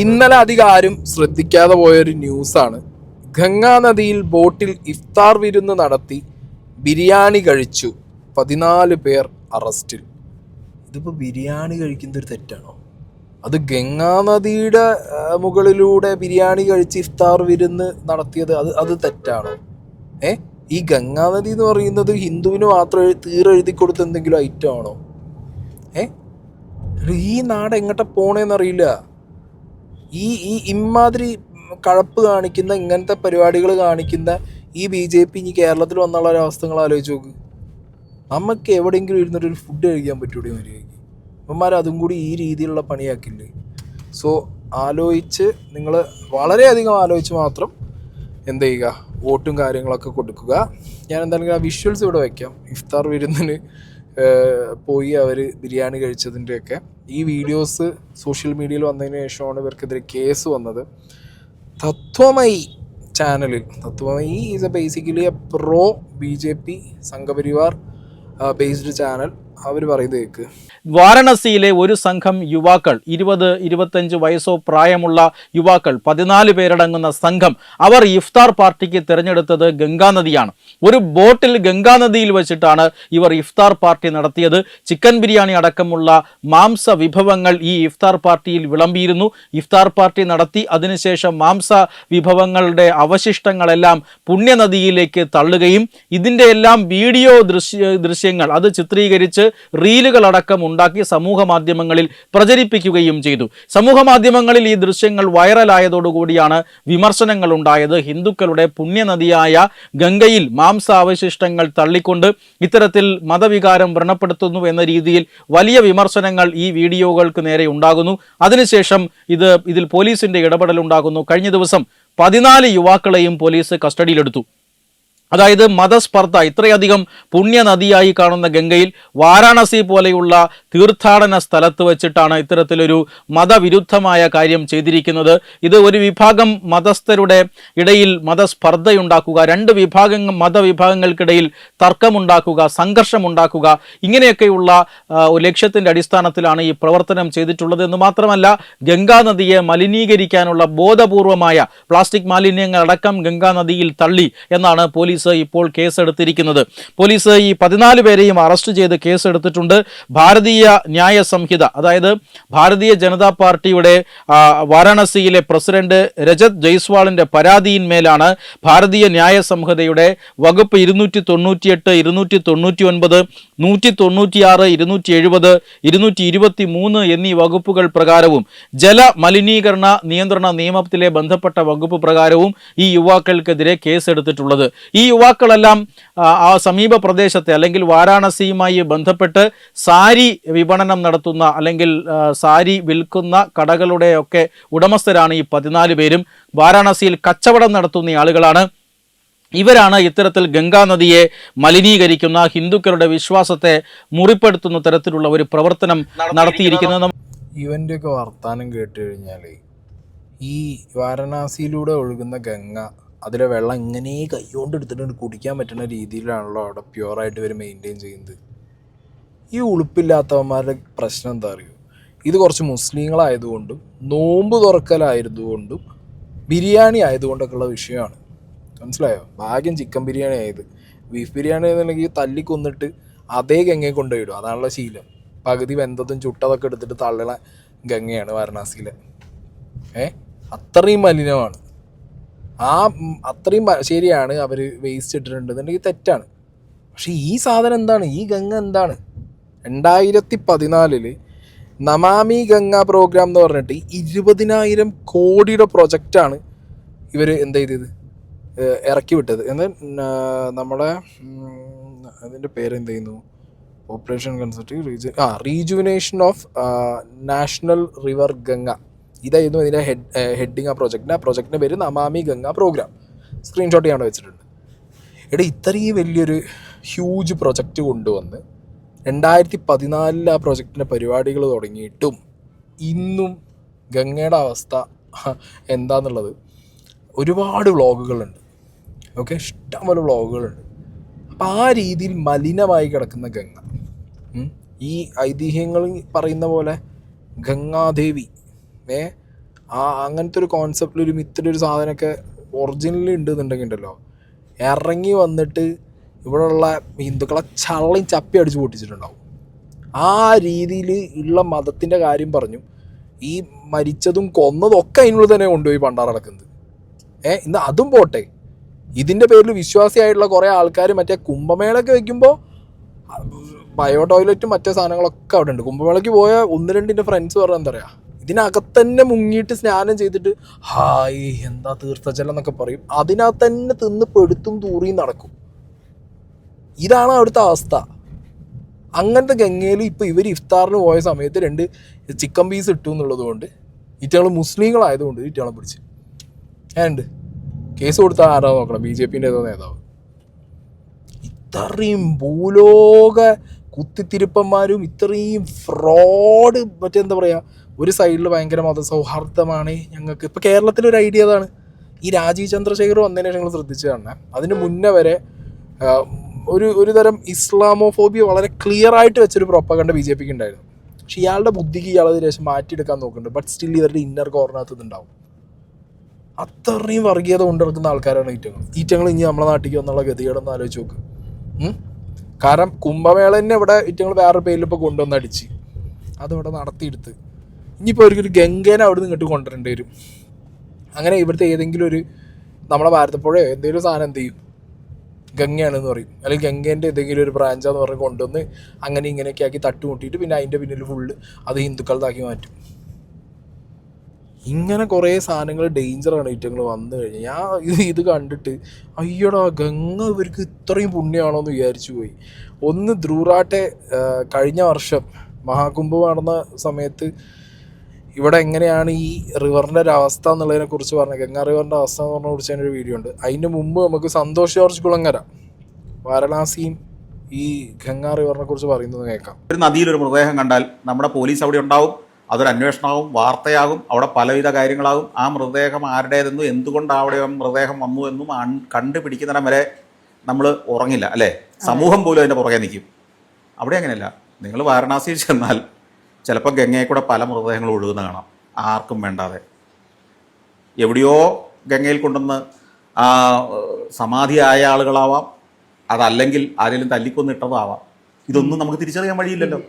ഇന്നലെ അധികം ആരും ശ്രദ്ധിക്കാതെ പോയൊരു ന്യൂസാണ്. ഗംഗാ നദിയിൽ ബോട്ടിൽ ഇഫ്താർ വിരുന്ന് നടത്തി ബിരിയാണി കഴിച്ചു, 14 പേർ അറസ്റ്റിൽ. ഇതിപ്പോൾ ബിരിയാണി കഴിക്കുന്നത് ഒരു തെറ്റാണോ? അത് ഗംഗാ നദിയുടെ മുകളിലൂടെ ബിരിയാണി കഴിച്ച് ഇഫ്താർ വിരുന്ന് നടത്തിയത് അത് തെറ്റാണോ? ഈ ഗംഗാ നദി എന്ന് പറയുന്നത് ഹിന്ദുവിന് മാത്രം തീരെഴുതി കൊടുത്ത എന്തെങ്കിലും ഐറ്റം ആണോ? ഈ നാട് എങ്ങോട്ടാ പോണേന്നറിയില്ല. ഈ ഇമാതിരി കഴപ്പ് കാണിക്കുന്ന ഇങ്ങനത്തെ പരിപാടികൾ കാണിക്കുന്ന ഈ BJP ഇനി കേരളത്തിൽ വന്നുള്ള ഒരു അവസ്ഥകൾ ആലോചിച്ച് നോക്ക്. നമുക്ക് എവിടെയെങ്കിലും ഇരുന്നിട്ടൊരു ഫുഡ് കഴിക്കാൻ പറ്റൂടെ മര്യാദയ്ക്ക്? അമ്മമാർ അതും കൂടി ഈ രീതിയിലുള്ള പണിയാക്കില്ലേ? സോ ആലോചിച്ച്, നിങ്ങൾ വളരെയധികം ആലോചിച്ച് മാത്രം എന്ത് ചെയ്യുക, വോട്ടും കാര്യങ്ങളൊക്കെ കൊടുക്കുക. ഞാൻ എന്തായാലും ആ വിഷ്വൽസ് ഇവിടെ വയ്ക്കാം. ഇഫ്താർ വിരുന്നിന് പോയി അവർ ബിരിയാണി കഴിച്ചതിൻ്റെയൊക്കെ ഈ വീഡിയോസ് സോഷ്യൽ മീഡിയയിൽ വന്നതിന് ശേഷമാണ് ഇവർക്കെതിരെ കേസ് വന്നത്. തത്വമയി ചാനലിൽ, Tatvamayi is basically a pro BJP Sangh Parivar based channel. അവർ പറയുന്നത് കേൾക്ക്. വാരണസിയിലെ ഒരു സംഘം യുവാക്കൾ, 20-25 വയസ്സോ പ്രായമുള്ള യുവാക്കൾ, 14 പേരടങ്ങുന്ന സംഘം, അവർ ഇഫ്താർ പാർട്ടിക്ക് തിരഞ്ഞെടുത്തത് ഗംഗാനദിയാണ്. ഒരു ബോട്ടിൽ ഗംഗാനദിയിൽ വെച്ചിട്ടാണ് ഇവർ ഇഫ്താർ പാർട്ടി നടത്തിയത്. ചിക്കൻ ബിരിയാണി അടക്കമുള്ള മാംസ വിഭവങ്ങൾ ഈ ഇഫ്താർ പാർട്ടിയിൽ വിളമ്പിയിരുന്നു. ഇഫ്താർ പാർട്ടി നടത്തി അതിനുശേഷം മാംസ വിഭവങ്ങളുടെ അവശിഷ്ടങ്ങളെല്ലാം പുണ്യനദിയിലേക്ക് തള്ളുകയും ഇതിൻ്റെ എല്ലാം വീഡിയോ ദൃശ്യങ്ങൾ അത് ചിത്രീകരിച്ച് റീലുകളടക്കം ഉണ്ടാക്കി സമൂഹ മാധ്യമങ്ങളിൽ പ്രചരിപ്പിക്കുകയും ചെയ്തു. സമൂഹ മാധ്യമങ്ങളിൽ ഈ ദൃശ്യങ്ങൾ വൈറലായതോടുകൂടിയാണ് വിമർശനങ്ങൾ ഉണ്ടായത്. ഹിന്ദുക്കളുടെ പുണ്യനദിയായ ഗംഗയിൽ മാംസാവശിഷ്ടങ്ങൾ തള്ളിക്കൊണ്ട് ഇത്തരത്തിൽ മതവികാരം വ്രണപ്പെടുത്തുന്നു എന്ന രീതിയിൽ വലിയ വിമർശനങ്ങൾ ഈ വീഡിയോകൾക്ക് നേരെ ഉണ്ടാകുന്നു. അതിനുശേഷം ഇതിൽ പോലീസിന്റെ ഇടപെടൽ ഉണ്ടാകുന്നു. കഴിഞ്ഞ ദിവസം 14 യുവാക്കളെയും പോലീസ് കസ്റ്റഡിയിലെടുത്തു. അതായത് മതസ്പർദ്ധ, ഇത്രയധികം പുണ്യനദിയായി കാണുന്ന ഗംഗയിൽ വാരാണസി പോലെയുള്ള തീർത്ഥാടന സ്ഥലത്ത് വെച്ചിട്ടാണ് ഇത്തരത്തിലൊരു മതവിരുദ്ധമായ കാര്യം ചെയ്തിരിക്കുന്നത്. ഇത് ഒരു വിഭാഗം മതസ്ഥരുടെ ഇടയിൽ മതസ്പർദ്ധയുണ്ടാക്കുക, രണ്ട് മതവിഭാഗങ്ങൾക്കിടയിൽ തർക്കമുണ്ടാക്കുക, സംഘർഷമുണ്ടാക്കുക, ഇങ്ങനെയൊക്കെയുള്ള ലക്ഷ്യത്തിൻ്റെ അടിസ്ഥാനത്തിലാണ് ഈ പ്രവർത്തനം ചെയ്തിട്ടുള്ളത് എന്ന് മാത്രമല്ല, ഗംഗാ നദിയെ മലിനീകരിക്കാനുള്ള ബോധപൂർവമായ പ്ലാസ്റ്റിക് മാലിന്യങ്ങളടക്കം ഗംഗാ നദിയിൽ തള്ളി എന്നാണ് പോലീസ് ഇപ്പോൾ കേസെടുത്തിരിക്കുന്നത്. പോലീസ് ഈ 14 പേരെയും അറസ്റ്റ് ചെയ്ത് കേസെടുത്തിട്ടുണ്ട്. ഭാരതീയ ന്യായ സംഹിത, അതായത് ഭാരതീയ ജനതാ പാർട്ടിയുടെ വാരാണസിയിലെ പ്രസിഡന്റ് രജത് ജയ്സ്വാളിന്റെ പരാതിയിന്മേലാണ് ഭാരതീയ ന്യായ സംഹിതയുടെ വകുപ്പ് 298, 299, 196, 270, 223 എന്നീ വകുപ്പുകൾ പ്രകാരവും ജല മലിനീകരണ നിയന്ത്രണ നിയമത്തിലെ ബന്ധപ്പെട്ട വകുപ്പ് പ്രകാരവും ഈ യുവാക്കൾക്കെതിരെ കേസെടുത്തിട്ടുള്ളത്. ഈ യുവാക്കളെല്ലാം ആ സമീപ പ്രദേശത്തെ അല്ലെങ്കിൽ വാരാണസിയുമായി ബന്ധപ്പെട്ട് സാരി വിപണനം നടത്തുന്ന അല്ലെങ്കിൽ സാരി വിൽക്കുന്ന കടകളുടെയൊക്കെ ഉടമസ്ഥരാണ് ഈ 14 പേരും. വാരാണസിയിൽ കച്ചവടം നടത്തുന്ന ആളുകളാണ്. ഇവരാണ് ഇത്തരത്തിൽ ഗംഗാ നദിയെ മലിനീകരിക്കുന്ന, ഹിന്ദുക്കളുടെ വിശ്വാസത്തെ മുറിപ്പെടുത്തുന്ന തരത്തിലുള്ള ഒരു പ്രവർത്തനം നടത്തിയിരിക്കുന്നത്. ഇവൻ്റെയൊക്കെ വർത്താനം കേട്ട് കഴിഞ്ഞാൽ ഈ വാരണാസിയിലൂടെ ഒഴുകുന്ന ഗംഗ, അതിലെ വെള്ളം ഇങ്ങനെ കൈകൊണ്ട് എടുത്തിട്ട് കുടിക്കാൻ പറ്റുന്ന രീതിയിലാണല്ലോ അവിടെ പ്യുവറായിട്ട് ഇവർ മെയിൻറ്റെയിൻ ചെയ്യുന്നത്. ഈ ഉളുപ്പില്ലാത്തവന്മാരുടെ പ്രശ്നം എന്താ അറിയോ? ഇത് കുറച്ച് മുസ്ലിങ്ങളായതുകൊണ്ടും നോമ്പ് തുറക്കലായതുകൊണ്ടും ബിരിയാണി ആയതുകൊണ്ടൊക്കെ ഉള്ള വിഷയമാണ്. മനസ്സിലായോ? ഭാഗ്യം ചിക്കൻ ബിരിയാണി ആയത്. ബീഫ് ബിരിയാണി ആണെന്നുണ്ടെങ്കിൽ തല്ലിക്കൊന്നിട്ട് അതേ ഗംഗയെ കൊണ്ടുപോയിടും. അതാണുള്ള ശീലം. പകുതി വെന്തതും ചുട്ടതൊക്കെ എടുത്തിട്ട് തള്ളണ ഗംഗയാണ് വാരണാസിയിലെ. അത്രയും മലിനമാണ്. അത്രയും ശരിയാണ് അവർ വേസ്റ്റ് ഇട്ടിട്ടുണ്ടെന്നുണ്ടെങ്കിൽ തെറ്റാണ്. പക്ഷെ ഈ സാധനം എന്താണ്? ഈ ഗംഗ എന്താണ്? 2014 നമാമി ഗംഗ പ്രോഗ്രാം എന്ന് പറഞ്ഞിട്ട് 20,000 കോടിയുടെ പ്രൊജക്റ്റാണ് ഇവർ എന്ത് ചെയ്തത്, ഇറക്കി വിട്ടത്. എന്നാൽ നമ്മുടെ അതിൻ്റെ പേരെന്ത് ചെയ്യുന്നു, operation consultative rejuvenation of national river Ganga. ഇതായിരുന്നു ഇതിൻ്റെ ഹെഡിങ്. ആ പ്രൊജക്റ്റിൻ്റെ പേര് നമാമി ഗംഗ പ്രോഗ്രാം. സ്ക്രീൻഷോട്ട് ചെയ്യാണ്ട് വെച്ചിട്ടുണ്ട്. ഇത്രയും വലിയൊരു ഹ്യൂജ് പ്രൊജക്റ്റ് കൊണ്ടുവന്ന് 2014 ആ പ്രൊജക്റ്റിൻ്റെ പരിപാടികൾ തുടങ്ങിയിട്ടും ഇന്നും ഗംഗയുടെ അവസ്ഥ എന്താണെന്നുള്ളത് ഒരുപാട് വ്ളോഗുകളുണ്ട്. ഇഷ്ടംപോലെ വ്ളോഗുകളുണ്ട്. അപ്പം ആ രീതിയിൽ മലിനമായി കിടക്കുന്ന ഗംഗ, ഈ ഐതിഹ്യങ്ങൾ പറയുന്ന പോലെ ഗംഗാദേവി അങ്ങനത്തെ ഒരു കോൺസെപ്റ്റിൽ ഒരു മിത്തിൻ്റെ ഒരു സാധനമൊക്കെ ഒറിജിനലി ഉണ്ടെന്നുണ്ടെങ്കിൽ ഉണ്ടല്ലോ, ഇറങ്ങി വന്നിട്ട് ഇവിടെയുള്ള ഹിന്ദുക്കളെ ചള്ളയും ചപ്പി അടിച്ച് പൊട്ടിച്ചിട്ടുണ്ടാവും. ആ രീതിയിൽ ഉള്ള മതത്തിൻ്റെ കാര്യം പറഞ്ഞു. ഈ മരിച്ചതും കൊന്നതും ഒക്കെ അതിനുള്ളിൽ തന്നെ കൊണ്ടുപോയി പണ്ടാറടക്കുന്നത്. ഇന്ന് അതും പോട്ടെ, ഇതിൻ്റെ പേരിൽ വിശ്വാസിയായിട്ടുള്ള കുറേ ആൾക്കാർ മറ്റേ കുംഭമേളയൊക്കെ വയ്ക്കുമ്പോൾ ബയോ ടോയ്ലറ്റും മറ്റേ സാധനങ്ങളൊക്കെ അവിടെ ഉണ്ട്. കുംഭമേളയ്ക്ക് പോയ 1-2 ഫ്രണ്ട്സ് പറഞ്ഞാൽ എന്താ പറയുക, ഇതിനകത്ത് തന്നെ മുങ്ങിയിട്ട് സ്നാനം ചെയ്തിട്ട് ഹായ് എന്താ തീർത്ഥജലം എന്നൊക്കെ പറയും. അതിനകത്ത് തന്നെ തിന്ന് പെടുത്തും തൂറിയും നടക്കും. ഇതാണ് അവിടുത്തെ അവസ്ഥ. അങ്ങനത്തെ ഗംഗയിൽ ഇപ്പോൾ ഇവർ ഇഫ്താറിന് പോയ സമയത്ത് 2 ചിക്കൻ പീസ് ഇട്ടു എന്നുള്ളത് കൊണ്ട് ഇറ്റങ്ങൾ മുസ്ലിങ്ങളായതുകൊണ്ട് ഇറ്റങ്ങളെ പിടിച്ച് ഉണ്ട് കേസ് കൊടുത്താൽ ആരാ നോക്കണം, BJPൻ്റെ ഏതോ നേതാവ്. ഇത്രയും ഭൂലോക കുത്തിത്തിരിപ്പന്മാരും ഇത്രയും ഫ്രോഡ്, മറ്റെന്താ പറയുക, ഒരു സൈഡിൽ ഭയങ്കര മതസൗഹാർദ്ദമാണ് ഞങ്ങൾക്ക്. ഇപ്പോൾ കേരളത്തിലൊരു ഐഡിയ അതാണ്. ഈ രാജീവ് ചന്ദ്രശേഖർ വന്നതിന് ശേഷം നിങ്ങൾ ശ്രദ്ധിച്ചു കാണാൻ, അതിന് മുന്നേ വരെ ഒരു തരം ഇസ്ലാമോഫോബിയ വളരെ ക്ലിയർ ആയിട്ട് വെച്ചൊരു പ്രൊപ്പഗണ്ട BJPക്ക് ഉണ്ടായിരുന്നു. പക്ഷെ ഇയാളുടെ ബുദ്ധിക്ക് ഇയാളതിന് ശേഷം മാറ്റിയെടുക്കാൻ നോക്കുന്നുണ്ട്. ബട്ട് സ്റ്റിൽ ഇവരുടെ ഇന്നർ കോർണകത്ത് ഇതുണ്ടാവും. അത്രയും വർഗീയത കൊണ്ടിറക്കുന്ന ആൾക്കാരാണ് ഈറ്റങ്ങൾ. ഇനി നമ്മളെ നാട്ടിലേക്ക് വന്നുള്ള ഗതികേടൊന്ന് ആലോചിച്ച് നോക്ക്. കാരണം കുംഭമേള തന്നെ ഇവിടെ ഈറ്റങ്ങൾ വേറെ പേരിൽ ഇപ്പോൾ കൊണ്ടുവന്ന് അടിച്ച് അതിവിടെ നടത്തിയെടുത്ത് ഇനിയിപ്പോൾ അവർക്കൊരു ഗംഗേനെ അവിടെ നിന്ന് ഇങ്ങോട്ട് കൊണ്ടുവരേണ്ടി വരും. അങ്ങനെ ഇവിടുത്തെ ഏതെങ്കിലും ഒരു നമ്മളെ ഭാരതപ്പുഴയോ എന്തെങ്കിലും സാധനം എന്ത് ചെയ്യും, ഗംഗയാണെന്ന് പറയും, അല്ലെങ്കിൽ ഗംഗേൻ്റെ ഏതെങ്കിലും ഒരു ബ്രാഞ്ചാന്ന് പറഞ്ഞ് കൊണ്ടുവന്ന് അങ്ങനെ ഇങ്ങനെയൊക്കെ ആക്കി തട്ടുമുട്ടിയിട്ട് പിന്നെ അതിൻ്റെ പിന്നിൽ ഫുള്ള് അത് ഹിന്ദുക്കളതാക്കി മാറ്റും. ഇങ്ങനെ കുറേ സാധനങ്ങൾ ഡേഞ്ചറാണ് ഐറ്റങ്ങൾ വന്നു കഴിഞ്ഞാൽ. ഞാൻ ഇത് കണ്ടിട്ട് അയ്യോടാ ഗംഗ ഇവർക്ക് ഇത്രയും പുണ്യമാണോ എന്ന് വിചാരിച്ചു പോയി. ഒന്ന് ധ്രുവറാട്ടെ കഴിഞ്ഞ വർഷം മഹാകുംഭം നടന്ന സമയത്ത് ഇവിടെ എങ്ങനെയാണ് ഈ റിവറിൻ്റെ ഒരു അവസ്ഥ എന്നുള്ളതിനെക്കുറിച്ച് പറഞ്ഞത്, ഗംഗാ റിവറിൻ്റെ അവസ്ഥ എന്ന് പറഞ്ഞ കുറിച്ച് ഒരു വീഡിയോ ഉണ്ട്. അതിന് മുമ്പ് നമുക്ക് സന്തോഷ് ജോർജ് കുളങ്ങര വാരണാസിയും ഈ ഗംഗാ റിവറിനെ കുറിച്ച് പറയുന്നത് കേൾക്കാം. ഒരു നദിയിലൊരു മൃതദേഹം കണ്ടാൽ നമ്മുടെ പോലീസ് അവിടെ ഉണ്ടാവും, അതൊരു അന്വേഷണമാകും, വാർത്തയാകും, അവിടെ പലവിധ കാര്യങ്ങളാകും. ആ മൃതദേഹം ആരുടേതെന്നും എന്തുകൊണ്ട് അവിടെ മൃതദേഹം വന്നു എന്നും കണ്ടുപിടിക്കുന്നിടം വരെ നമ്മൾ ഉറങ്ങില്ല, അല്ലേ? സമൂഹം പോലും അതിൻ്റെ പുറകെ നിൽക്കും. അവിടെ അങ്ങനെയല്ല. നിങ്ങൾ വാരണാസിയിൽ ചെന്നാൽ ചിലപ്പോൾ ഗംഗയിൽ കൂടെ പല മൃതദേഹങ്ങൾ ഒഴുകുന്ന കാണാം, ആർക്കും വേണ്ടാതെ. എവിടെയോ ഗംഗയിൽ കൊണ്ടുവന്ന് സമാധിയായ ആളുകളാവാം, അതല്ലെങ്കിൽ ആരെങ്കിലും തല്ലിക്കൊന്നിട്ടതാവാം. ഇതൊന്നും നമുക്ക് തിരിച്ചറിയാൻ വഴിയില്ലല്ലോ.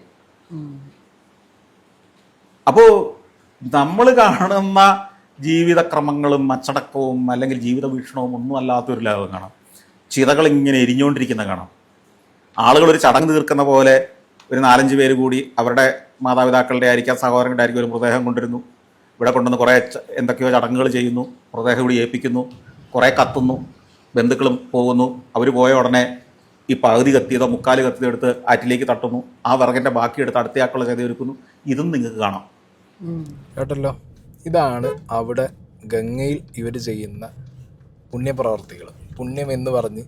അപ്പോൾ നമ്മൾ കാണുന്ന ജീവിതക്രമങ്ങളും അച്ചടക്കവും അല്ലെങ്കിൽ ജീവിത വീക്ഷണവും ഒന്നും അല്ലാത്തൊരു ലോകം കാണാം. ചിതകൾ ഇങ്ങനെ എരിഞ്ഞുകൊണ്ടിരിക്കുന്ന കാണാം. ആളുകൾ ഒരു ചടങ്ങ് തീർക്കുന്ന പോലെ ഒരു 4-5 പേര് കൂടി അവരുടെ മാതാപിതാക്കളുടെ ആയിരിക്കാം, സഹോദരങ്ങളുടെ ആയിരിക്കും ഒരു മൃതദേഹം കൊണ്ടുവരുന്നു. ഇവിടെ കൊണ്ടുവന്ന് കുറേ എന്തൊക്കെയോ ചടങ്ങുകൾ ചെയ്യുന്നു, മൃതദേഹം കൂടി ഏൽപ്പിക്കുന്നു, കുറേ കത്തുന്നു, ബന്ധുക്കളും പോകുന്നു. അവർ പോയ ഉടനെ ഈ പകുതി കത്തിയതോ 3/4 കത്തിയതോ എടുത്ത് ആറ്റിലേക്ക് തട്ടുന്നു, ആ വിറകിൻ്റെ ബാക്കി എടുത്ത് അടുത്തയാക്കുള്ള ചെയ്ത് ഒരുക്കുന്നു. ഇതും നിങ്ങൾക്ക് കാണാം. കേട്ടല്ലോ, ഇതാണ് അവിടെ ഗംഗയിൽ ഇവർ ചെയ്യുന്ന പുണ്യപ്രവർത്തികൾ. പുണ്യം എന്ന് പറഞ്ഞ്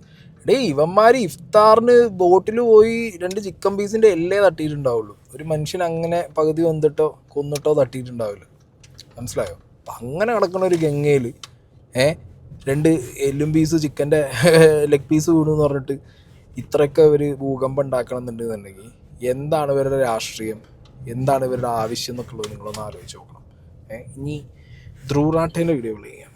ഇവന്മാർ ഇഫ്താറിന് ബോട്ടിൽ പോയി 2 ചിക്കൻ പീസിൻ്റെ എല്ലേ തട്ടിയിട്ടുണ്ടാവുള്ളൂ. ഒരു മനുഷ്യൻ അങ്ങനെ പകുതി വന്നിട്ടോ കൊന്നിട്ടോ തട്ടിയിട്ടുണ്ടാവില്ല. മനസ്സിലായോ? അപ്പം അങ്ങനെ കിടക്കുന്ന ഒരു ഗംഗയിൽ 2 എല്ലും പീസ് ചിക്കൻ്റെ ലെഗ് പീസ് വീണെന്ന് പറഞ്ഞിട്ട് ഇത്രയൊക്കെ ഒരു ഭൂകമ്പം ഉണ്ടാക്കണം എന്നുണ്ടെന്നുണ്ടെങ്കിൽ എന്താണ് ഇവരുടെ രാഷ്ട്രീയം, എന്താണ് ഇവരുടെ ആവശ്യം എന്നൊക്കെ ഉള്ളത് നിങ്ങളൊന്ന് ആലോചിച്ച് നോക്കണം. ഇനി ധ്രുവറാട്ടേൻ്റെ വീഡിയോ ചെയ്യാം.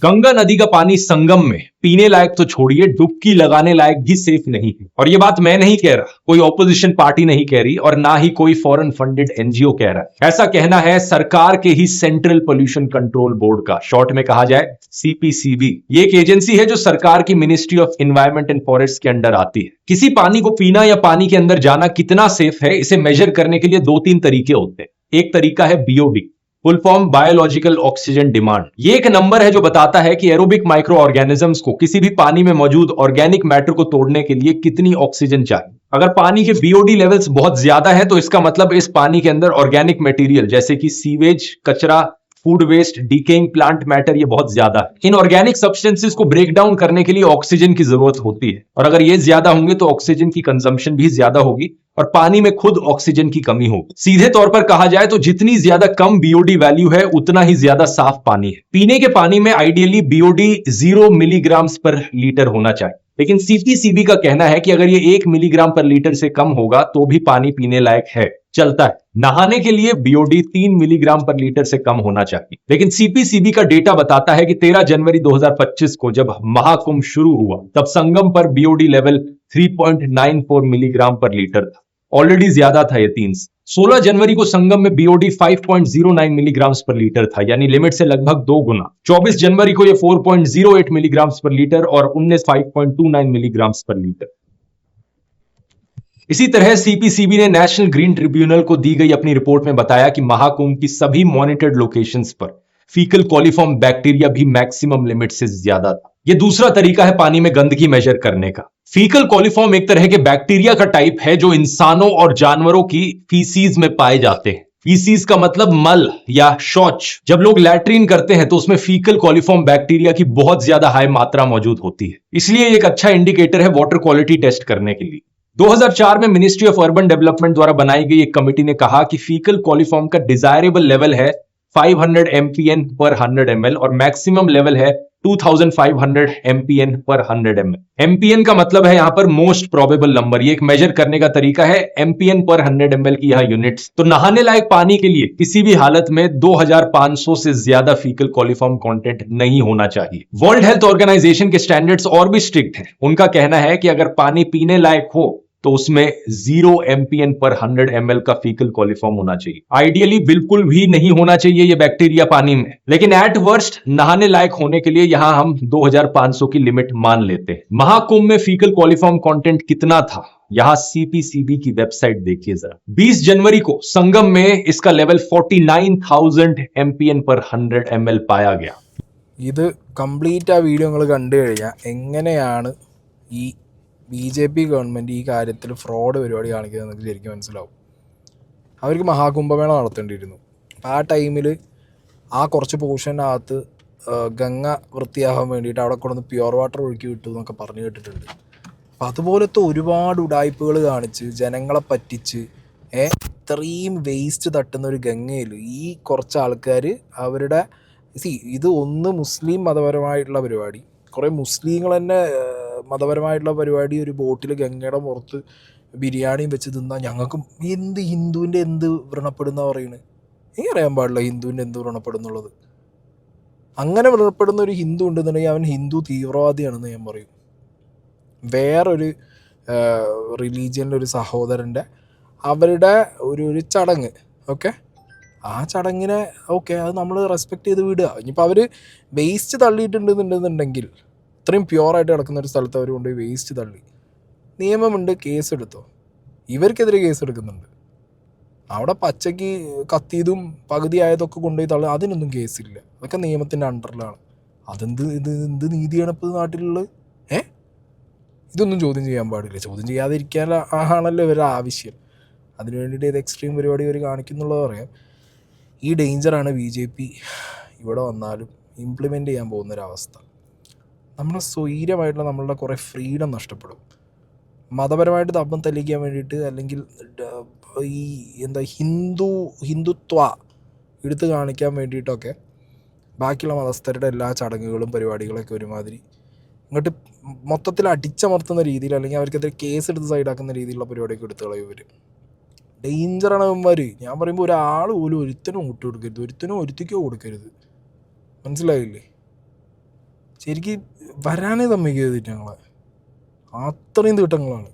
गंगा नदी का पानी संगम में पीने लायक तो छोड़िए, डुबकी लगाने लायक भी सेफ नहीं है। और ये बात मैं नहीं कह रहा, कोई ऑपोजिशन पार्टी नहीं कह रही और ना ही कोई फॉरेन फंडेड एनजीओ कह रहा है। ऐसा कहना है सरकार के ही सेंट्रल पोल्यूशन कंट्रोल बोर्ड का, शॉर्ट में कहा जाए CPCB। ये एक एजेंसी है जो सरकार की ministry of environment and forest के अंडर आती है। किसी पानी को पीना या पानी के अंदर जाना कितना सेफ है, इसे मेजर करने के लिए 2-3 तरीके होते हैं। एक तरीका है BOD, full form biological oxygen demand. ये एक नंबर है जो बताता है कि एरोबिक माइक्रो ऑर्गेनिजम्स को किसी भी पानी में मौजूद ऑर्गेनिक मैटर को तोड़ने के लिए कितनी ऑक्सीजन चाहिए। अगर पानी के BOD लेवल्स बहुत ज्यादा है तो इसका मतलब इस पानी के अंदर ऑर्गेनिक मटेरियल जैसे कि सीवेज, कचरा, food waste, decaying plant matter ये बहुत ज्यादा है। इन ऑर्गेनिक सब्सटेंसेस को ब्रेक डाउन करने के लिए ऑक्सीजन की जरूरत होती है और अगर ये ज्यादा होंगे तो ऑक्सीजन की कंजम्पशन भी ज्यादा होगी और पानी में खुद ऑक्सीजन की कमी होगी। सीधे तौर पर कहा जाए तो जितनी ज्यादा कम BOD वैल्यू है उतना ही ज्यादा साफ पानी है। पीने के पानी में आइडियली BOD 0 मिलीग्राम्स पर लीटर होना चाहिए, लेकिन CPCB का कहना है कि अगर ये 1 मिलीग्राम पर लीटर से कम होगा तो भी पानी पीने लायक है। चलता है। नहाने के लिए बीओडी 3 मिलीग्राम पर लीटर से कम होना चाहिए, लेकिन सीपीसीबी का डेटा बताता है कि 13 जनवरी 2025 को जब महाकुंभ शुरू हुआ तब संगम पर बीओडी लेवल 3.94 मिलीग्राम पर लीटर था। ऑलरेडी ज्यादा था ये 3 से। 16 जनवरी को संगम में बीओडी 5.09 मिलीग्राम पर लीटर था, यानी लिमिट से लगभग 2 गुना। 24 जनवरी को यह 4.08 मिलीग्राम पर लीटर और 19 5.29 मिलीग्राम पर लीटर। इसी तरह सीपीसीबी ने नेशनल ग्रीन ट्रिब्यूनल को दी गई अपनी रिपोर्ट में बताया कि महाकुंभ की सभी मॉनिटर्ड लोकेशंस पर फीकल कॉलीफॉर्म बैक्टीरिया भी मैक्सिमम लिमिट से ज्यादा था। यह दूसरा तरीका है पानी में गंदगी मेजर करने का। फीकल कॉलीफॉर्म एक तरह के बैक्टीरिया का टाइप है जो इंसानों और जानवरों की फीसीज में पाए जाते हैं। फीसीज का मतलब मल या शौच। जब लोग लैट्रिन करते हैं तो उसमें फीकल कॉलीफॉर्म बैक्टीरिया की बहुत ज्यादा हाई मात्रा मौजूद होती है, इसलिए एक अच्छा इंडिकेटर है वाटर क्वालिटी टेस्ट करने के लिए। 2004 में मिनिस्ट्री ऑफ अर्बन डेवलपमेंट द्वारा बनाई गई एक कमेटी ने कहा कि फीकल कॉलीफॉर्म का डिजायरेबल लेवल है 500 MPN पर 100 ml और मैक्सिमम लेवल है 2500 MPN पर 100 ml। MPN का मतलब है यहां पर मोस्ट प्रोबेबल नंबर। ये एक मेजर करने का तरीका है। MPN पर 100 ml की यह यूनिट्स। तो नहाने लायक पानी के लिए किसी भी हालत में 2500 से ज्यादा फीकल कॉलीफॉर्म कंटेंट नहीं होना चाहिए। वर्ल्ड हेल्थ ऑर्गेनाइजेशन के स्टैंडर्ड्स और भी स्ट्रिक्ट हैं। उनका कहना है कि अगर पानी पीने लायक हो तो उसमें 0 MPN पर 100 ml का फीकल कॉलीफॉर्म होना चाहिए। आइडियली बिल्कुल भी नहीं होना चाहिए ये बैक्टीरिया पानी में, लेकिन एट वर्स्ट नहाने लायक होने के लिए यहां हम 2500 की लिमिट मान लेते हैं। महाकुंभ में फीकल कॉलीफॉर्म कंटेंट कितना था, यहां सीपीसीबी की वेबसाइट देखिए जरा। 20 जनवरी को संगम में इसका लेवल 49,000 MPN पर 100 ml പായ गया। ഇത് കംപ്ലീറ്റ് ആ വീഡിയോ നിങ്ങൾ കണ്ടു കഴിഞ്ഞാൽ എങ്ങനെയാണ് ഈ BJP ഗവൺമെൻറ് ഈ കാര്യത്തിൽ ഫ്രോഡ് പരിപാടി കാണിക്കുന്നത് നിങ്ങൾക്ക് ശരിക്കും മനസ്സിലാവും. അവർക്ക് മഹാകുംഭമേള നടത്തേണ്ടിയിരുന്നു. അപ്പോൾ ആ ടൈമിൽ ആ കുറച്ച് പോർഷനകത്ത് ഗംഗ വൃത്തിയാകാൻ വേണ്ടിയിട്ട് അവിടെ കൊണ്ടുവന്ന് പ്യുവർ വാട്ടർ ഒഴുക്കി വിട്ടു എന്നൊക്കെ പറഞ്ഞു കേട്ടിട്ടുണ്ട്. അപ്പോൾ അതുപോലത്തെ ഒരുപാട് ഉടായ്പകൾ കാണിച്ച് ജനങ്ങളെ പറ്റിച്ച് ഇത്രയും വേസ്റ്റ് തട്ടുന്ന ഒരു ഗംഗയിൽ ഈ കുറച്ച് ആൾക്കാർ അവരുടെ ഇത് ഒന്ന് മുസ്ലിം മതപരമായിട്ടുള്ള പരിപാടി, കുറേ മുസ്ലിങ്ങൾ തന്നെ മതപരമായിട്ടുള്ള പരിപാടി ഒരു ബോട്ടിൽ ഗംഗയുടെ പുറത്ത് ബിരിയാണിയും വെച്ച് തിന്നാൽ ഞങ്ങൾക്ക് എന്ത് ഹിന്ദുവിൻ്റെ എന്ത് വ്രണപ്പെടുന്ന പറയുന്നത്? എനിക്ക് അറിയാൻ പാടില്ല ഹിന്ദുവിൻ്റെ എന്ത് വ്രണപ്പെടുന്നുള്ളത്. അങ്ങനെ വ്രണപ്പെടുന്ന ഒരു ഹിന്ദു ഉണ്ടെന്നുണ്ടെങ്കിൽ അവൻ ഹിന്ദു തീവ്രവാദിയാണെന്ന് ഞാൻ പറയും. വേറൊരു റിലീജിയനിലൊരു സഹോദരൻ്റെ അവരുടെ ഒരു ചടങ്ങ്, ഓക്കെ, ആ ചടങ്ങിനെ ഓക്കെ അത് നമ്മൾ റെസ്പെക്റ്റ് ചെയ്ത് വിടുക. ഇനിയിപ്പോൾ അവർ വേസ്റ്റ് തള്ളിയിട്ടുണ്ടെന്നുണ്ടെന്നുണ്ടെങ്കിൽ ഇത്രയും പ്യുവറായിട്ട് കിടക്കുന്ന ഒരു സ്ഥലത്ത് അവർ കൊണ്ടുപോയി വേസ്റ്റ് തള്ളി, നിയമമുണ്ട്, കേസെടുത്തോ. ഇവർക്കെതിരെ കേസെടുക്കുന്നുണ്ട്. അവിടെ പച്ചയ്ക്ക് കത്തിയതും പകുതി ആയതൊക്കെ കൊണ്ടുപോയി തള്ളി, അതിനൊന്നും കേസില്ല. അതൊക്കെ നിയമത്തിൻ്റെ അണ്ടറിലാണ്. എന്ത് നീതിയാണ് ഇപ്പോൾ നാട്ടിലുള്ളത്? ഇതൊന്നും ചോദ്യം ചെയ്യാൻ പാടില്ല. ചോദ്യം ചെയ്യാതിരിക്കാൻ ആണല്ലോ ഇവരുടെ ആവശ്യം. അതിനു വേണ്ടിയിട്ട് ഇത് എക്സ്ട്രീം പരിപാടി ഇവർ കാണിക്കുന്നുള്ളത് പറയാം. ഈ ഡേഞ്ചറാണ് BJP ഇവിടെ വന്നാലും ഇംപ്ലിമെൻ്റ് ചെയ്യാൻ പോകുന്നൊരവസ്ഥ. നമ്മളെ സ്വൈര്യമായിട്ടുള്ള നമ്മളുടെ കുറേ ഫ്രീഡം നഷ്ടപ്പെടും. മതപരമായിട്ട് തപ്പം തെളിയിക്കാൻ വേണ്ടിയിട്ട് അല്ലെങ്കിൽ ഈ ഹിന്ദുത്വ എടുത്ത് കാണിക്കാൻ വേണ്ടിയിട്ടൊക്കെ ബാക്കിയുള്ള മതസ്ഥരുടെ എല്ലാ ചടങ്ങുകളും പരിപാടികളൊക്കെ ഒരുമാതിരി ഇങ്ങോട്ട് മൊത്തത്തിൽ അടിച്ചമർത്തുന്ന രീതിയിൽ അല്ലെങ്കിൽ അവർക്കെതിരെ കേസ് എടുത്ത് സൈഡാക്കുന്ന രീതിയിലുള്ള പരിപാടിയൊക്കെ എടുത്ത് കളയും ഇവർ. ഡേഞ്ചറാണ് ഇവന്മാർ. ഞാൻ പറയുമ്പോൾ ഒരാൾ പോലും ഒരുത്തനും വിട്ടു കൊടുക്കരുത്, ഒരുത്തനും ഒരുത്തിക്കോ കൊടുക്കരുത്. മനസ്സിലായില്ലേ? ശരിക്കും വരാനേ സമ്മതിക്കരുത് ഞങ്ങളെ. അത്രയും തീട്ടങ്ങളാണ്.